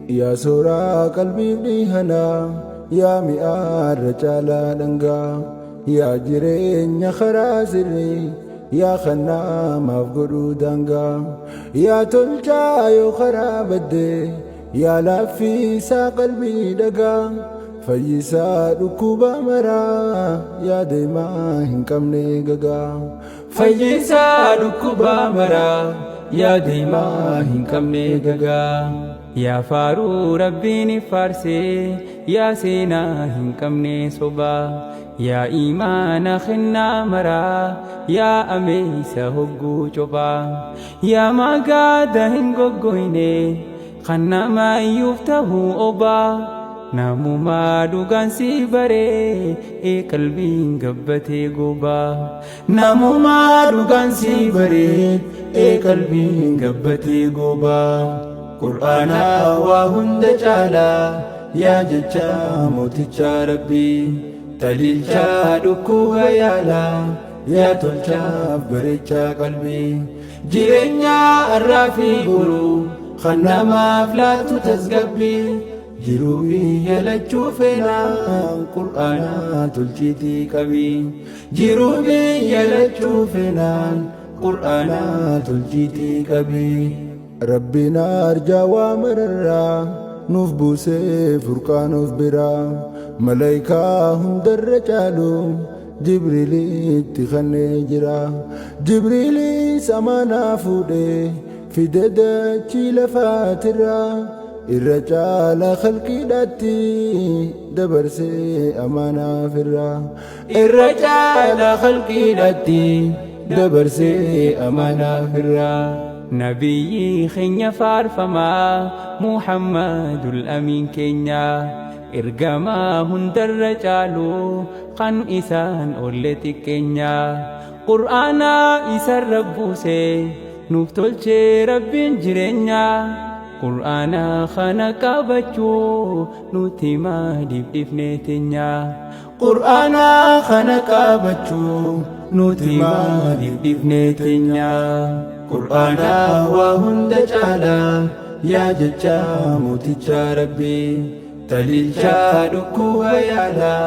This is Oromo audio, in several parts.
يا سورا قلبي ديهنا يا مئار رجالا دنگا يا جرين يا خرازري يا خنا مفقرو دنگا يا تلجا يو خرابدي يا لفيسا قلبي دقا فيسا ركوبا مرا يا ديما هنكمني ققا فيسا ركوبا مرا يا ديما هنكمني ققا يا فارو ربيني فارسي يا سينا هنكمني صبا يا إيمان خنا مرا يا أميس هقو جبا يا ما قاد هنقويني خنا ما يفته أبا نامو ما دوغان سيبري قلبي قبتي قبا نامو ما دوغان سيبري قلبي قبتي قبا قرآنا وهند جالا يا ججا موتجا ربي تليلجا دكوها يالا يا تلجا بريجا قلبي جيرنيا الرافي قلو خنا ما فلاتو تزقبي جروبي يلجو فينا قرآنا تلجيتي كبي جروبي يلجو فينا قرآنا تلجيتي كبي ربنا أرجى ومررا نوف بوسي فرقان نوف برا ملايكا هم در جالو جبريلي تخني جرا جبريلي سمانا فودي في ددتي لفاترا الرجال خلقي داتي دبرسي أمانا فرا الرجال خلقي داتي دبرسي أمانا فرا نبي خنيا فارفما محمد الأمين كنيا إرقما هندر رجالو قن إسان أولتي كنيا قرآنا إسان ربوسي نفتلشي ربين جرنيا قرآنا خانقا بچو نوتما دفنتنيا قرآنا خانقا بچو نوتما دفنتنيا قرآنا وهند جالا يا ججا موتجا ربي تليلجا دكوها يالا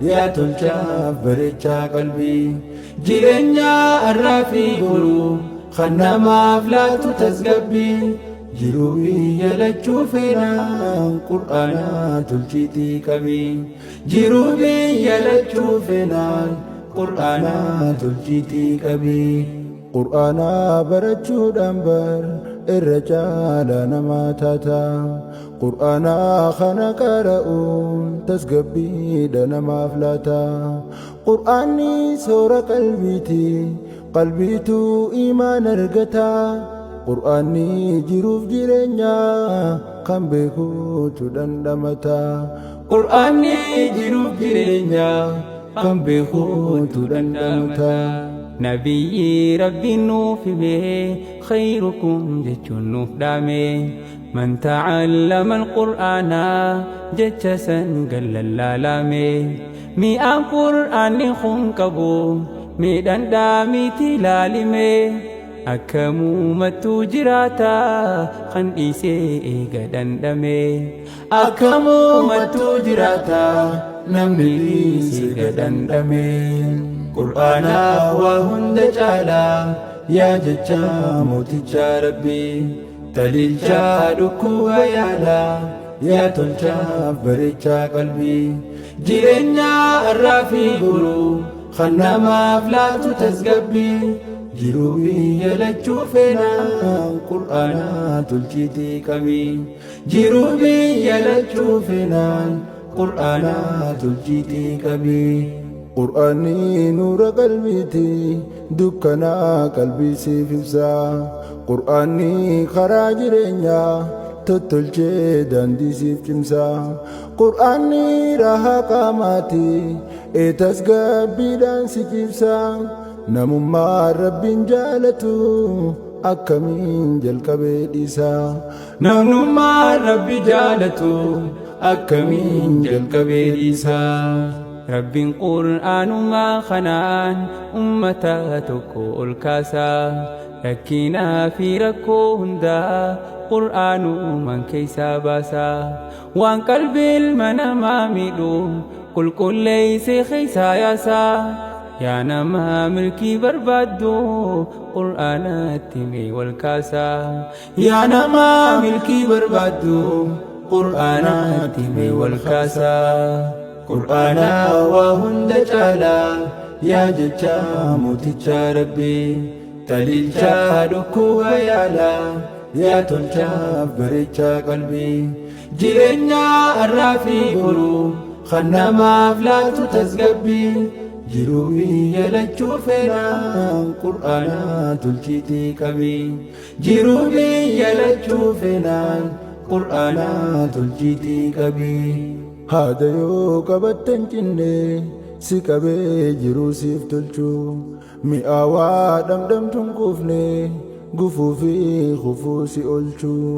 يا تلجا بريجا قلبي جيرنيا الرافي قلو خنا ما فلاتو تزقبي جروبي يلجو فينا قرآنا تلجيتي كبي جروبي يلجو فينا قرآنا تلجيتي كبي قرآنا برجو دنبر الرجال نما تاتا قرآنا خنا قرؤون تسقبي دنما فلاتا قرآني سورة قلبيتو إيمان ارقتا قرآني جروف جيرنيا كم بيكو تدندمتا قرآني جروف جيرنيا كم بيكو تدندمتا نبي ربي نوفي خيركم جتشن نفدامي من تعلم القرآن جتشسا قل اللالامي مئة قرآن خنكبو ميدان دامي تلالمي أكمو متو جراتا خن إيسي قدن دمي أكمو متو جراتا نملي قدن دمي قرآنا وهند جالا يا ججا موتجا ربي تليلجا دكوها يالا يا تلجا بريجا قلبي جيرنيا الرافي قلو خنا ما فلاتو تزقبي جروبي يلجو فينا قرآنا تلجيتي كبي جروبي يلجو فينا قرآنا تلجيتي كبي قرآني نور قلبيتي دكنا قلبي سيفسا قرآني خراج رنيا تتلجي داندي سيف جمسا قرآني راها قاماتي اتسقبي دان سيفسا نمما رب جالتو أكمين جلقبي ديسا نمما رب جالتو أكمين جلقبي ديسا رب قرآن ما خنان أمتا تكو الكاسا rakkinaa fi rakkoo hundaa qur'aanumaan keeysaa baasa. Waan qalbii ilma namaa miidhu qulqulleeysee keeysaa yaasa. Yaa nama milkii barbaaddu qur'aanatti mee wal kaasa. Yaa nama milkii barbaaddu qur'aanatti mee wal kaasa. Qur'aana waa hunda caala yaa jecha mooticha Rabbii. Taliilcha dhukkuba yaala yaa tolchaaf bareecha qalbii. Jireenya har'aa fi boruu kan namaaf laatu tasgabbii. Jiruu biyya lachuu feenaan qur'aana tolchiitii qabii. Jiruu biyya lachuu feenaan qur'aana tolchiitii qabii. Haada yoo qabattan cinne si qabee jiruu siif tolchuu. Mi'aawaa dhamdhamtuun quufne gufuu fi kufuu si oolchuu.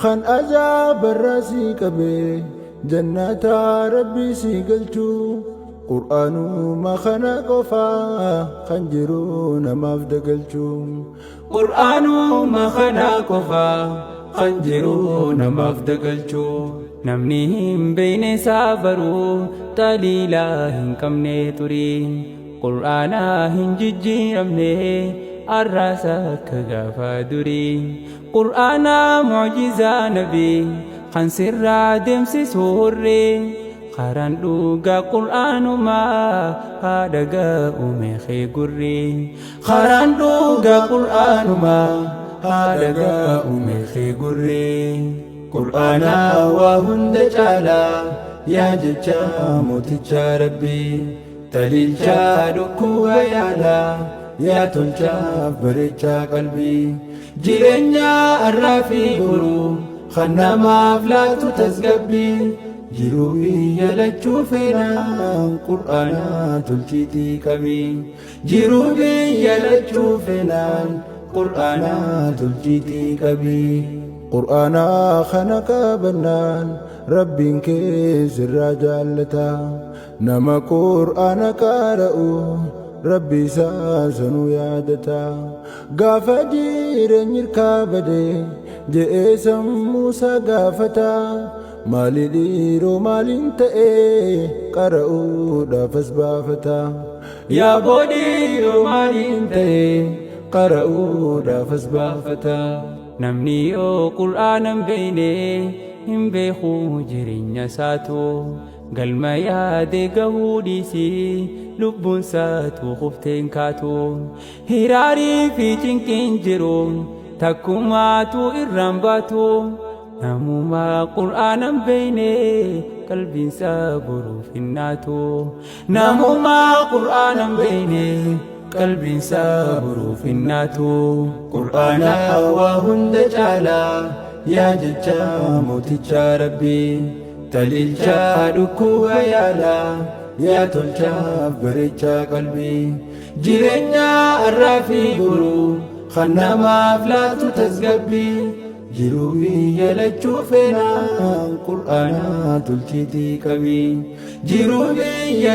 Kan ajaa'ibarraa si qabee jannata rabbii si galchuu. Qur'aanuma kana qofaa kan jiru namaaf dagalchuu. Qur'aanuma kana qofaa kan jiru namaaf dagalchuu. Namni hin beekne isaa baruu taliila hin qabne turii. Qur'aana hin jijjiiramne arraasa akka gaafa durii. Qur'aana mu'jizaa nabii kan sirraa deemsisu horree. Karaan dhugaa qur'aanumaa haadha ga'ume kee gurri. Karaan dhugaa qur'aanumaa haadha ga'ume kee gurri. Qur'aana waa hunda caala yaa jecha mooticha Rabbii. Taliilcha dhukkuba yaala yaa tolchaaf bareecha qalbii. Jireenya har'aa fi boruu kan namaaf laatu tasgabbii. Jiruu biyya lachuu feenaan qur'aana tolchiitii qabii. Jiruu biyya lachuu feenaan qur'aana tolchiitii qabii. Qur'aana kana qabannaan rabbiin kee sirraa jaallata. Nama qur'aana qara'u rabbi isaa sanuu yaadata. Gaafa jireenyi irkaa badee je'ee sammuu isaa gaafata. Maali dhiiroo maaliin ta'ee qara'uudhaaf as baafata. Yaa boodhiiroo maaliin ta'ee qara'uudhaaf as baafata. Namni yoo qur'aana hin beekne hin beeku jireenya isaatu. Galma yaadee gahuu dhiisii lubbuun isaatu qufteen kaatu. Hiraarii fi cinqiin jiru takkumaatu irraan baatu. Namuma qur'aana hin beekne qalbiin isaa boruuf hin naatu. Namuma qur'aana hin beekne qalbiin isaa boruuf hin naatu. Qur'aana waa hunda caala yaa jecha mooticha Rabbii. Taliilcha dhukkuba yaala yaa tolchaaf bareecha qalbii. Jireenya har'aa fi boruu kan namaaf laatu tasgabbii. Jiruu biyya lachuu feenaan qur'aana tolchiitii qabii. Jiruu biyya